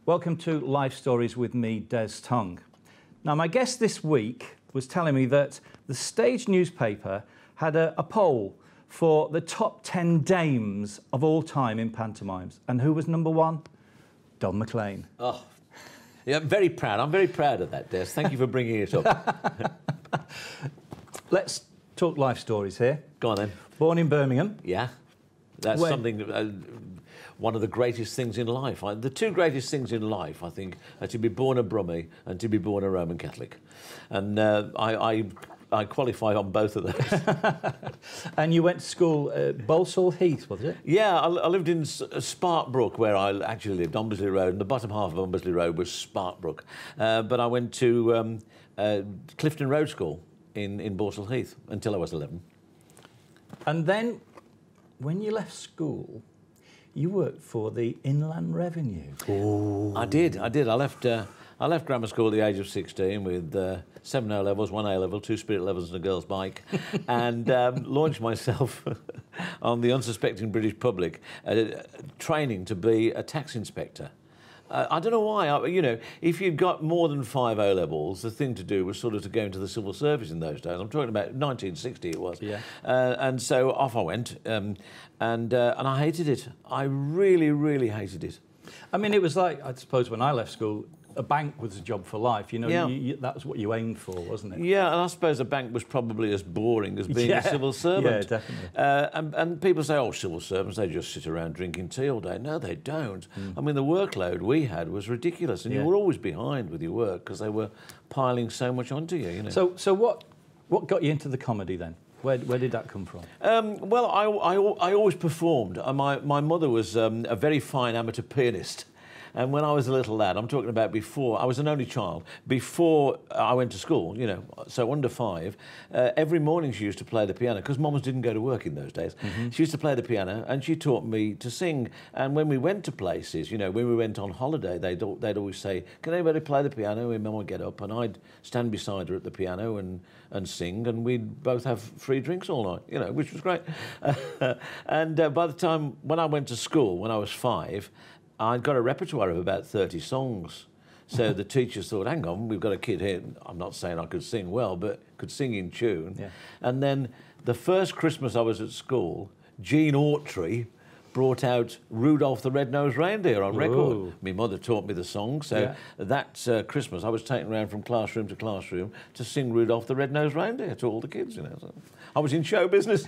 Welcome to Life Stories with me, Des Tong. Now, my guest this week was telling me that the Stage newspaper had a poll for the top 10 dames of all time in pantomimes. And who was number one? Don Maclean. Oh, yeah, very proud. I'm very proud of that, Des. Thank you for bringing it up. Let's talk life stories here. Go on then. Born in Birmingham. Yeah, that's something, one of the greatest things in life. The two greatest things in life, I think, are to be born a Brummie and to be born a Roman Catholic. And I qualify on both of those. And you went to school at Balsall Heath, was it? Yeah, I lived in Sparkbrook, where I actually lived, Umbersley Road, and the bottom half of Umbersley Road was Sparkbrook. But I went to Clifton Road School in Balsall Heath until I was 11. And then, when you left school, you worked for the Inland Revenue. Oh. I did. I left grammar school at the age of 16 with 7 O-levels, 1 A-level, 2 spirit levels and a girl's bike, and launched myself on the unsuspecting British public, training to be a tax inspector. I don't know why, you know, if you'd got more than 5 O-levels, the thing to do was sort of to go into the civil service in those days. I'm talking about 1960 it was. Yeah. And so off I went, and I hated it. I really, really hated it. I mean, it was like, I suppose, when I left school, a bank was a job for life, you know, yeah. That was what you aimed for, wasn't it? Yeah, and I suppose a bank was probably as boring as being a civil servant. Yeah, definitely. And people say, oh, civil servants, they just sit around drinking tea all day. No, they don't. I mean, the workload we had was ridiculous, and you were always behind with your work because they were piling so much onto you, you know. So what got you into the comedy then? Where did that come from? Well, I always performed. My mother was a very fine amateur pianist. And when I was a little lad, I'm talking about before, I was an only child, before I went to school, you know, so under 5, every morning she used to play the piano, because mums didn't go to work in those days. She used to play the piano, and she taught me to sing. And when we went to places, you know, when we went on holiday, they'd always say, can anybody play the piano? And Mum would get up, and I'd stand beside her at the piano and sing, and we'd both have free drinks all night, you know, which was great. And by the time, when I went to school, when I was 5, I'd got a repertoire of about 30 songs. So the teachers thought, hang on, we've got a kid here. I'm not saying I could sing well, but could sing in tune. Yeah. And then the first Christmas I was at school, Gene Autry brought out Rudolph the Red-Nosed Reindeer on record. My mother taught me the song, so that Christmas I was taken around from classroom to classroom to sing Rudolph the Red-Nosed Reindeer to all the kids, you know. So I was in show business.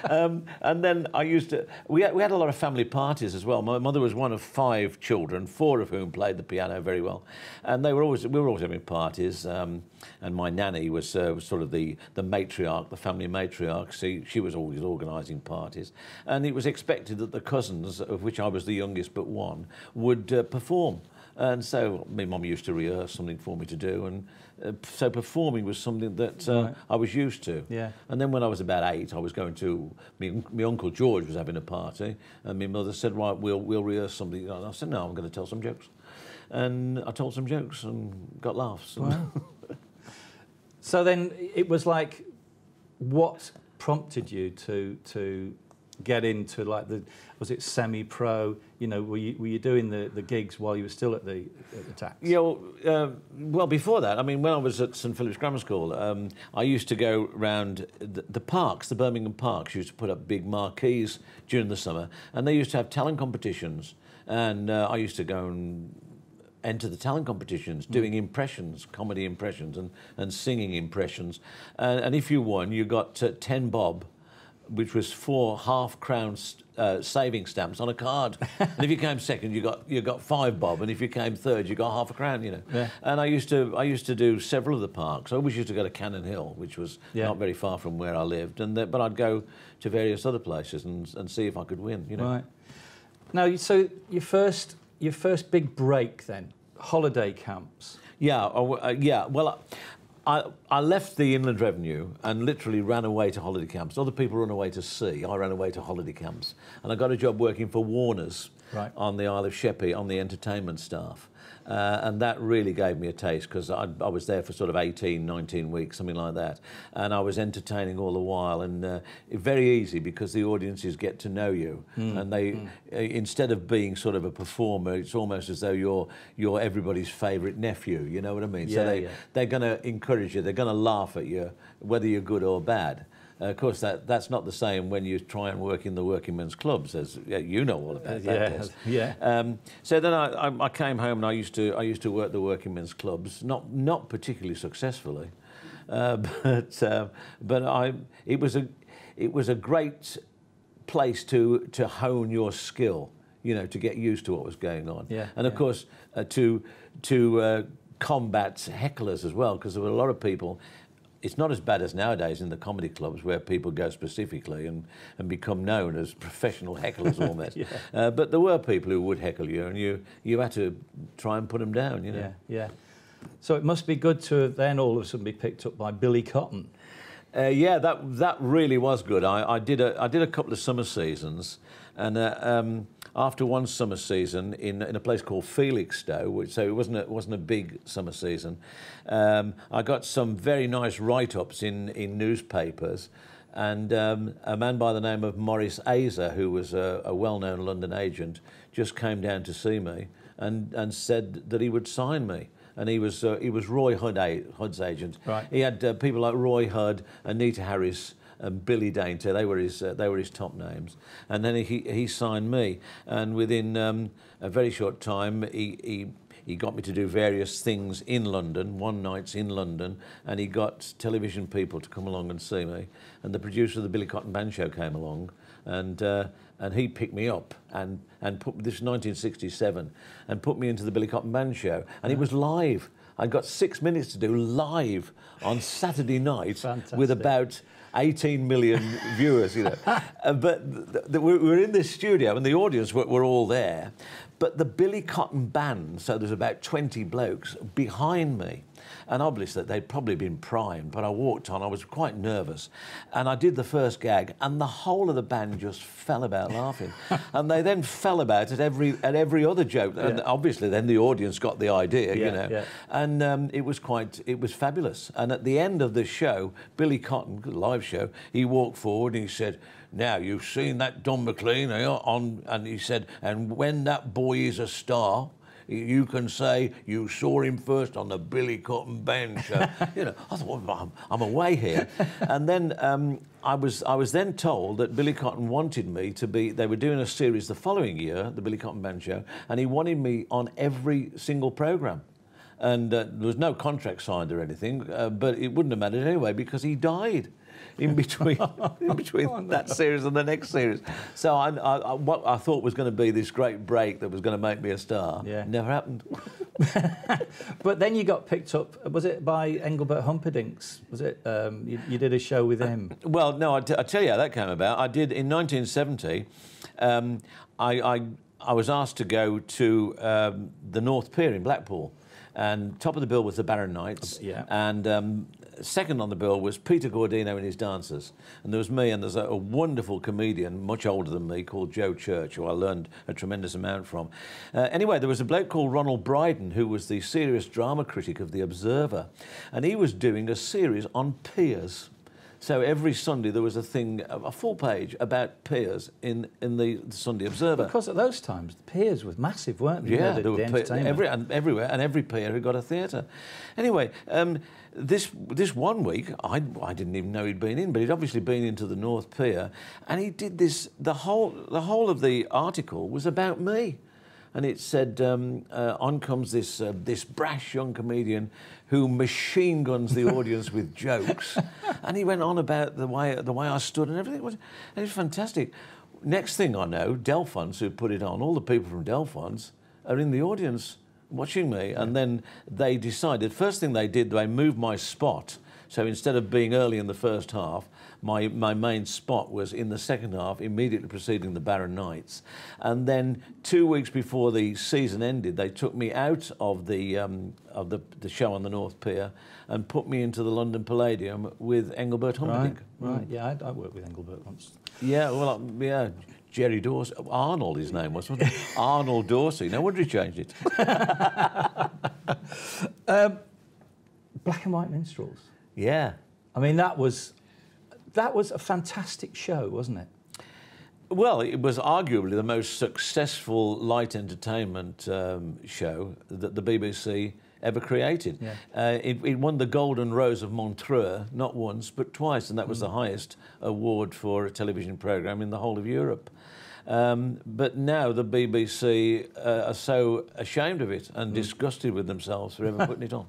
And then I used to... We had a lot of family parties as well. My mother was one of 5 children, 4 of whom played the piano very well. And we were always having parties. And my nanny was sort of the matriarch, the family matriarch. She was always organising parties. And it was expected that the cousins, of which I was the youngest but one, would perform. And so my mum used to rehearse something for me to do, and so performing was something that I was used to. Yeah. And then when I was about 8, I was going to... My Uncle George was having a party, and my mother said, right, we'll rehearse something. And I said, no, I'm going to tell some jokes. And I told some jokes and got laughs. Wow. So then it was like, what prompted you to get into, like, was it semi-pro? You know, were you doing the gigs while you were still at the tax? Yeah, well, before that, I mean, when I was at St Philip's Grammar School, I used to go round the parks, the Birmingham parks, used to put up big marquees during the summer, and they used to have talent competitions, and I used to go and enter the talent competitions, doing impressions, comedy impressions and singing impressions. And if you won, you got 10 bob, which was 4 half-crown saving stamps on a card. And if you came second, you got 5 bob, and if you came third, you got half a crown, you know. Yeah. And I used to do several of the parks. I always used to go to Cannon Hill, which was not very far from where I lived, but I'd go to various other places and see if I could win, you know. Right. Now, so your first big break then, holiday camps. Yeah, yeah. Well, I left the Inland Revenue and literally ran away to holiday camps. Other people run away to sea. I ran away to holiday camps. And I got a job working for Warner's on the Isle of Sheppey on the entertainment staff. And that really gave me a taste, because I was there for sort of 18, 19 weeks, something like that. And I was entertaining all the while, and very easy, because the audiences get to know you. And they, instead of being sort of a performer, it's almost as though you're everybody's favourite nephew, you know what I mean? So they're going to encourage you, they're going to laugh at you, whether you're good or bad. Of course, that's not the same when you try and work in the working men's clubs, as you know all about that. So then I came home, and I used to work the working men's clubs, not particularly successfully, but it was a great place to hone your skill, you know, to get used to what was going on, and of course to combat hecklers as well, because there were a lot of people. It's not as bad as nowadays in the comedy clubs, where people go specifically and become known as professional hecklers almost. But there were people who would heckle you, and you had to try and put them down, you know. So it must be good to then all of a sudden be picked up by Billy Cotton. Yeah, that really was good. I did a couple of summer seasons, and after one summer season in a place called Felixstowe, so it wasn't a big summer season, I got some very nice write-ups in newspapers, and a man by the name of Maurice Azer, who was a well-known London agent, just came down to see me and said that he would sign me. And he was Roy Hudd's agent. Right. He had people like Roy Hudd, Anita Harris, and Billy Dainter. They were his top names. And then he signed me. And within a very short time, he got me to do various things in London, one nights in London, and he got television people to come along and see me. And the producer of the Billy Cotton Band Show came along, and he picked me up and put, this was 1967, and put me into the Billy Cotton Band Show, and it was live. I got 6 minutes to do live on Saturday night. Fantastic. With about 18 million viewers, you know. But we were in this studio, and the audience were all there. But the Billy Cotton Band, so there's about 20 blokes behind me. And obviously they'd probably been primed, but I walked on, I was quite nervous. And I did the first gag, and the whole of the band just fell about laughing. And they then fell about at every other joke. And obviously then the audience got the idea, you know. And it was fabulous. And at the end of the show, Billy Cotton, live show, he walked forward and he said, "Now, you've seen that Don Maclean and he said, and when that boy is a star, you can say you saw him first on the Billy Cotton Band Show." You know, I thought, well, I'm away here. And then I was then told that Billy Cotton wanted me to be. They were doing a series the following year, the Billy Cotton Band Show, and he wanted me on every single programme. And there was no contract signed or anything, but it wouldn't have mattered anyway, because he died in between that series and the next series. So what I thought was going to be this great break that was going to make me a star never happened. But then you got picked up, was it by Engelbert Humperdinck's? Was it, you did a show with him? Well, no, I'll tell you how that came about. I did, in 1970, I was asked to go to the North Pier in Blackpool. And top of the bill was the Barron Knights, and second on the bill was Peter Gordino and his dancers. And there was me, and there's a wonderful comedian, much older than me, called Joe Church, who I learned a tremendous amount from. Anyway, there was a bloke called Ronald Brydon, who was the serious drama critic of The Observer, and he was doing a series on piers. So every Sunday there was a thing, a full page about piers in the Sunday Observer. Because at those times, the piers were massive, weren't they? Yeah, there were everywhere, and every pier had got a theatre. Anyway, this one week, I didn't even know he'd been in, but he'd obviously been into the North Pier, and he did this. The whole of the article was about me. And it said, on comes this brash young comedian who machine guns the audience with jokes. And he went on about the way I stood and everything. And it was fantastic. Next thing I know, Delphons, who put it on, all the people from Delphons are in the audience watching me. And then they decided, first thing they did, they moved my spot. So instead of being early in the first half, my main spot was in the second half, immediately preceding the Barron Knights. And then 2 weeks before the season ended, they took me out of the show on the North Pier and put me into the London Palladium with Engelbert Humperdinck. Right, yeah, I worked with Engelbert once. Yeah, well, yeah. Jerry Dorsey. Arnold, his name was, wasn't it? Arnold Dorsey. No wonder he changed it. Black and White Minstrels. Yeah. I mean, that was a fantastic show, wasn't it? Well, it was arguably the most successful light entertainment show that the BBC ever created. Yeah. It won the Golden Rose of Montreux, not once, but twice, and that was the highest award for a television programme in the whole of Europe. But now the BBC are so ashamed of it and disgusted with themselves for ever putting it on.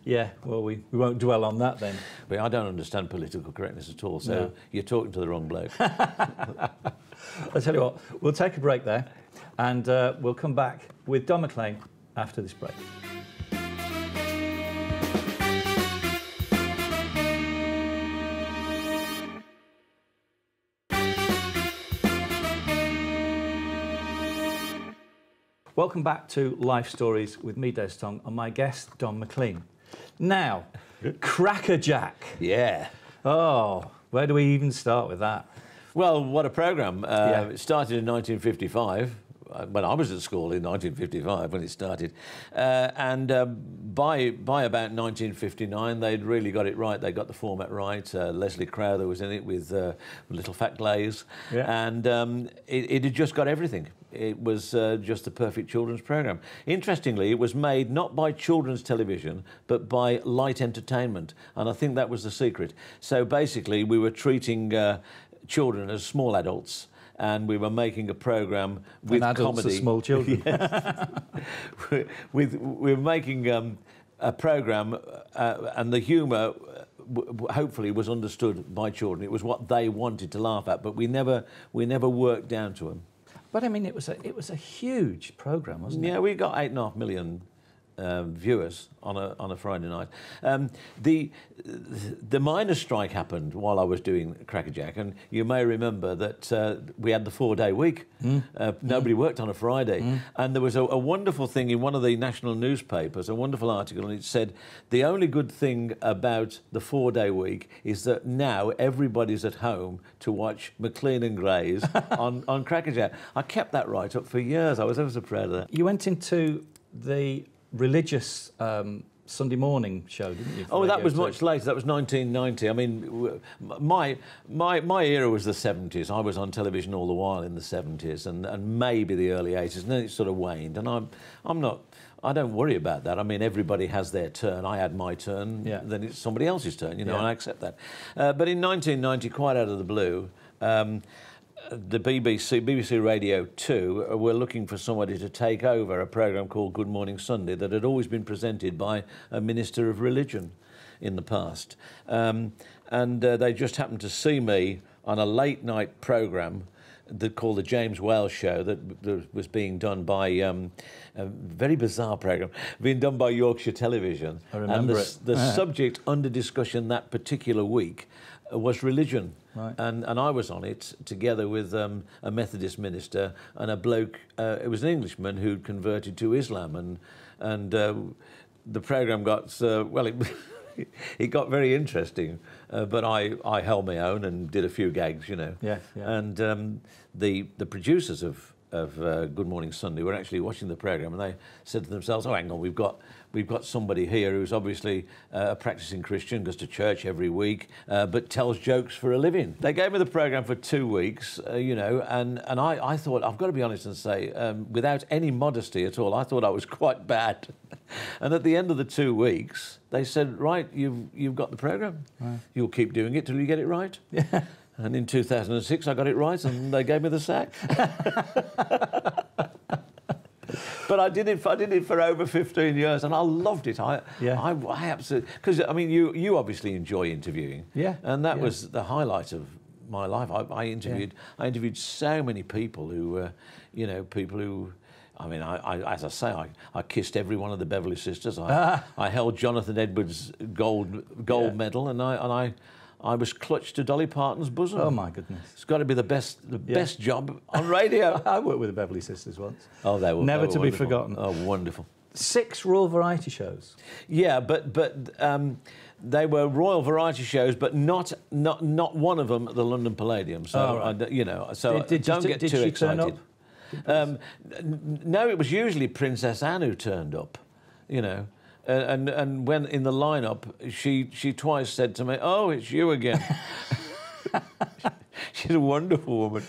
Yeah, well, we won't dwell on that then. But I don't understand political correctness at all, so you're talking to the wrong bloke. I'll tell you what, we'll take a break there, and we'll come back with Don Maclean after this break. Welcome back to Life Stories with me, Des Tong, and my guest, Don Maclean. Now, Crackerjack. Yeah. Oh, where do we even start with that? Well, what a programme. It started in 1955, when I was at school in 1955 when it started. By about 1959, they'd really got it right. They got the format right. Leslie Crowther was in it with Little Fat Glaze. Yeah. And it had just got everything. It was just the perfect children's programme. Interestingly, it was made not by children's television, but by light entertainment. And I think that was the secret. So basically, we were treating children as small adults, and we were making a programme with and adults comedy. As small children. we were making a programme, and the humour hopefully was understood by children. It was what they wanted to laugh at, but we never worked down to them. But I mean, it was a huge programme, wasn't it? Yeah, we got 8.5 million viewers on a Friday night. The miners' strike happened while I was doing Crackerjack, and you may remember that we had the 4-day week. Nobody worked on a Friday, and there was a wonderful thing in one of the national newspapers, a wonderful article, and it said the only good thing about the 4-day week is that now everybody's at home to watch Maclean and Gray's on Crackerjack. I kept that right up for years. I was ever so proud of that. You went into the religious Sunday morning show, didn't you? Oh, that was much later. That was 1990. I mean, my era was the 70s. I was on television all the while in the 70s and maybe the early 80s, and then it sort of waned. And I don't worry about that. I mean, everybody has their turn. I had my turn, then it's somebody else's turn, you know, and I accept that. But in 1990, quite out of the blue, the BBC Radio 2 were looking for somebody to take over a programme called Good Morning Sunday that had always been presented by a minister of religion in the past. And they just happened to see me on a late night programme called the James Wales Show that was being done by a very bizarre programme, being done by Yorkshire Television. I remember it. The subject under discussion that particular week was religion. Right. And I was on it together with a Methodist minister and a bloke, it was an Englishman who'd converted to Islam, and the programme got, well, it got very interesting, but I held my own and did a few gags, you know. Yeah. And the producers of Good Morning Sunday were actually watching the programme, and they said to themselves, oh, hang on, we've got somebody here who's obviously a practising Christian, goes to church every week, but tells jokes for a living. They gave me the programme for 2 weeks, you know, and I thought, I've got to be honest and say, without any modesty at all, I thought I was quite bad. And at the end of the 2 weeks, they said, right, you've got the programme. Right. You'll keep doing it till you get it right. Yeah. And in 2006, I got it right, and they gave me the sack. But I did it for over 15 years, and I loved it. I absolutely, because I mean, you obviously enjoy interviewing, and that was the highlight of my life. I interviewed so many people who, you know, people who. I mean, as I say, I kissed every one of the Beverly Sisters. I held Jonathan Edwards' gold medal, and I was clutched to Dolly Parton's bosom. Oh my goodness! It's got to be the best job on radio. I worked with the Beverly Sisters once. Oh, they were never to wonderful. be forgotten. Oh, wonderful. 6 Royal Variety shows. Yeah, but they were Royal Variety shows, but not one of them at the London Palladium. So right. you know, so Did don't get too excited. No, it was usually Princess Anne who turned up, you know, and when in the lineup, she twice said to me, "Oh, it's you again." She's a wonderful woman.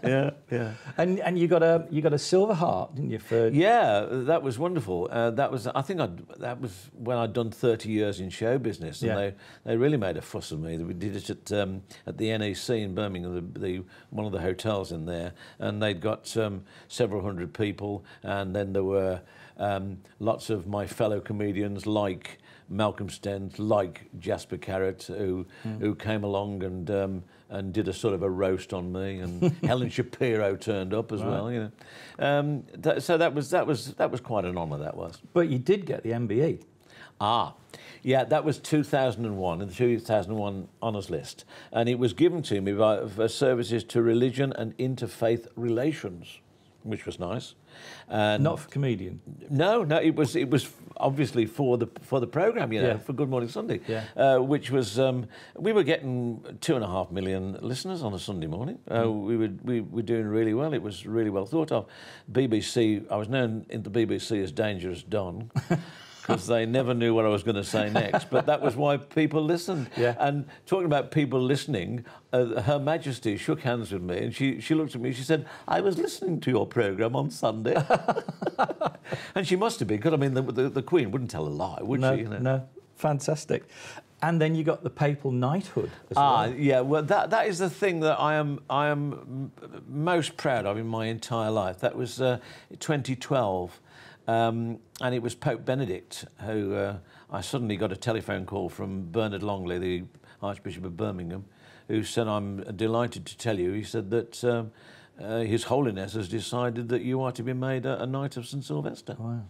Yeah, yeah. And you got a silver heart, didn't you? For yeah, that was wonderful. That was that was when I'd done 30 years in show business, and they really made a fuss of me. We did it at the NEC in Birmingham, one of the hotels in there, and they'd got several hundred people, and then there were lots of my fellow comedians like Malcolm Stent, like Jasper Carrott, who came along and did a sort of a roast on me, and Helen Shapiro turned up as well. You know, so that was quite an honour. That was. But you did get the MBE. Yeah, that was 2001 in the 2001 honours list, and it was given to me for services to religion and interfaith relations, which was nice. And not for comedian. No, it was obviously for the programme, you know, for Good Morning Sunday, which was we were getting 2.5 million listeners on a Sunday morning. We were doing really well. It was really well thought of. BBC, I was known in the BBC as Dangerous Don. Because they never knew what I was going to say next. But that was why people listened. Yeah. And talking about people listening, Her Majesty shook hands with me, and she looked at me, she said, "I was listening to your programme on Sunday." And she must have been, because, I mean, the Queen wouldn't tell a lie, would she? You know? No, fantastic. And then you got the papal knighthood as well. Yeah, well, that is the thing that I am most proud of in my entire life. That was 2012. And it was Pope Benedict who I suddenly got a telephone call from Bernard Longley, the Archbishop of Birmingham, who said, "I'm delighted to tell you," he said, "that His Holiness has decided that you are to be made a Knight of St Sylvester." Wow.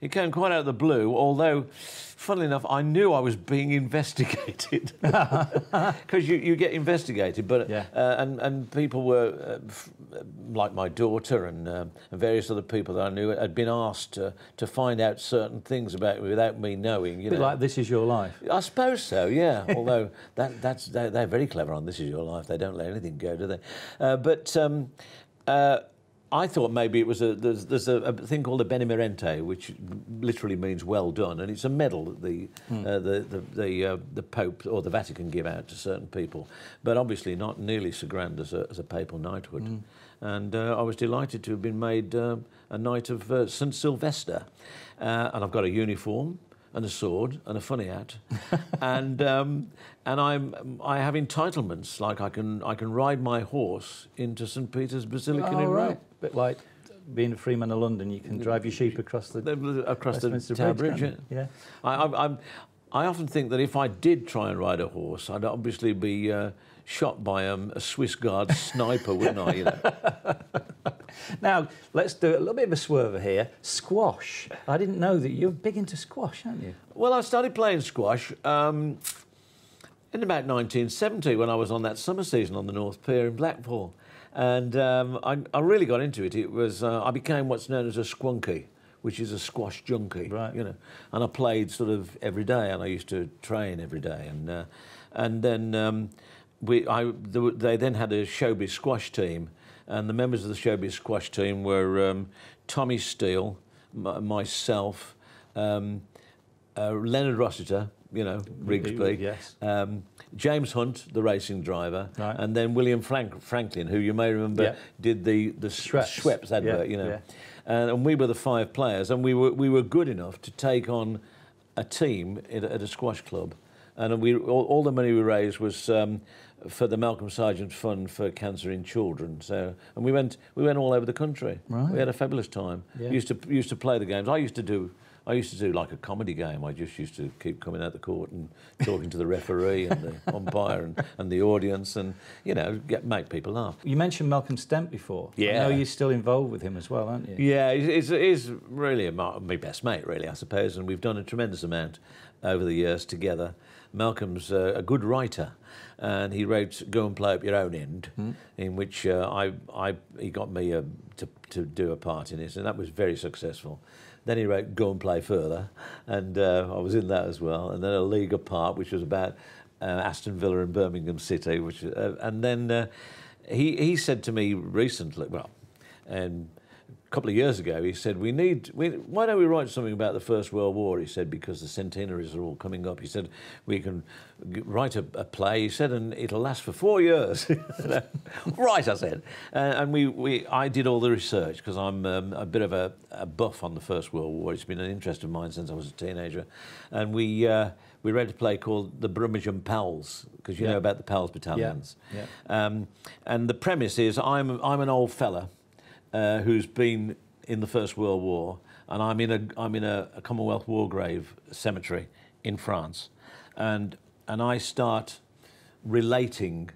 It came quite out of the blue, although, funnily enough, I knew I was being investigated. Because you get investigated, but and people were, like my daughter and various other people that I knew, had been asked to find out certain things about me without me knowing. You know, like This Is Your Life. I suppose so, yeah. Although they're very clever on This Is Your Life. They don't let anything go, do they? I thought maybe it was there's a thing called a Benemerente, which literally means well done, and it's a medal that the Pope or the Vatican give out to certain people, but obviously not nearly so grand as a papal knighthood. And I was delighted to have been made a Knight of St Sylvester, and I've got a uniform and a sword and a funny hat, and I have entitlements, like I can ride my horse into St Peter's Basilica in Rome. A bit like being a freeman of London, you can drive your sheep across the Tower Bridge. Yeah. I often think that if I did try and ride a horse, I'd obviously be shot by a Swiss Guard sniper, wouldn't I? You know. Now, let's do a little bit of a swerver here. Squash. I didn't know that you're big into squash, aren't you? Well, I started playing squash in about 1970 when I was on that summer season on the North Pier in Blackpool. And I really got into it. It was I became what's known as a squunky, which is a squash junkie, right? You know, and I played sort of every day, and I used to train every day, and then they then had a showbiz squash team, and the members of the showbiz squash team were Tommy Steele, myself, Leonard Rossiter, you know, Rigsby, yes. James Hunt, the racing driver, right. And then William Franklin, who you may remember did the Schweppes advert, you know. Yeah. And we were the 5 players, and we were good enough to take on a team at a squash club, and all the money we raised was for the Malcolm Sargent Fund for Cancer in Children. So, and we went all over the country. Right. We had a fabulous time. Yeah. Used to play the games. I used to do like a comedy game. I just used to keep coming out the court and talking to the referee and the umpire and the audience, and you know, make people laugh. You mentioned Malcolm Stent before. Yeah. I know you're still involved with him as well, aren't you? Yeah, he's really my best mate, really, I suppose, and we've done a tremendous amount over the years together. Malcolm's a good writer, and he wrote "Go and Play Up Your Own End," in which he got me to do a part in it, and that was very successful. Then he wrote Go and Play Further, and I was in that as well. And then A League Apart, which was about Aston Villa and Birmingham City. And then he said to me recently, well, a couple of years ago, he said, why don't we write something about the First World War? He said, because the centenaries are all coming up. He said, we can write a play, he said, and it'll last for 4 years. Right, I said. And I did all the research, because I'm a bit of a buff on the First World War. It's been an interest of mine since I was a teenager. And we read a play called The Birmingham Pals, because you know about the Pals battalions. Yeah. And the premise is, I'm an old fella who's been in the First World War, and I'm in a Commonwealth war grave cemetery in France, and I start relating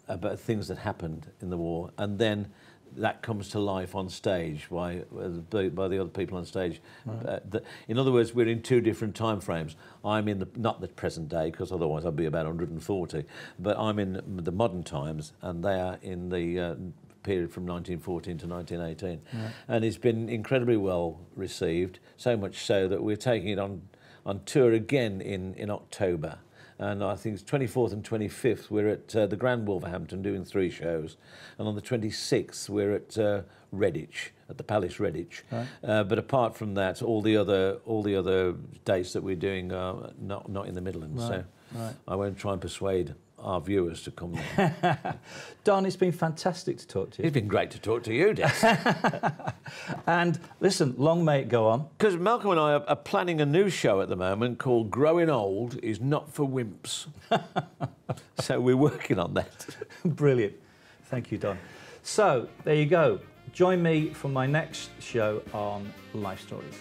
about things that happened in the war, and then that comes to life on stage by the other people on stage. Right. In other words, we're in two different time frames. I'm in not the present day, because otherwise I'd be about 140, but I'm in the modern times, and they are in the period from 1914 to 1918. Right. And it's been incredibly well received, so much so that we're taking it on tour again in October. And I think it's 24th and 25th, we're at the Grand Wolverhampton doing 3 shows. And on the 26th, we're at Redditch, at the Palace Redditch. Right. But apart from that, all the other dates that we're doing are not in the Midlands. Right. So I won't try and persuade our viewers to come there. Don, it's been fantastic to talk to you. It's been great to talk to you, Des. And listen, long may it go on. Because Malcolm and I are planning a new show at the moment called Growing Old is Not for Wimps. So we're working on that. Brilliant. Thank you, Don. So there you go. Join me for my next show on Life Stories.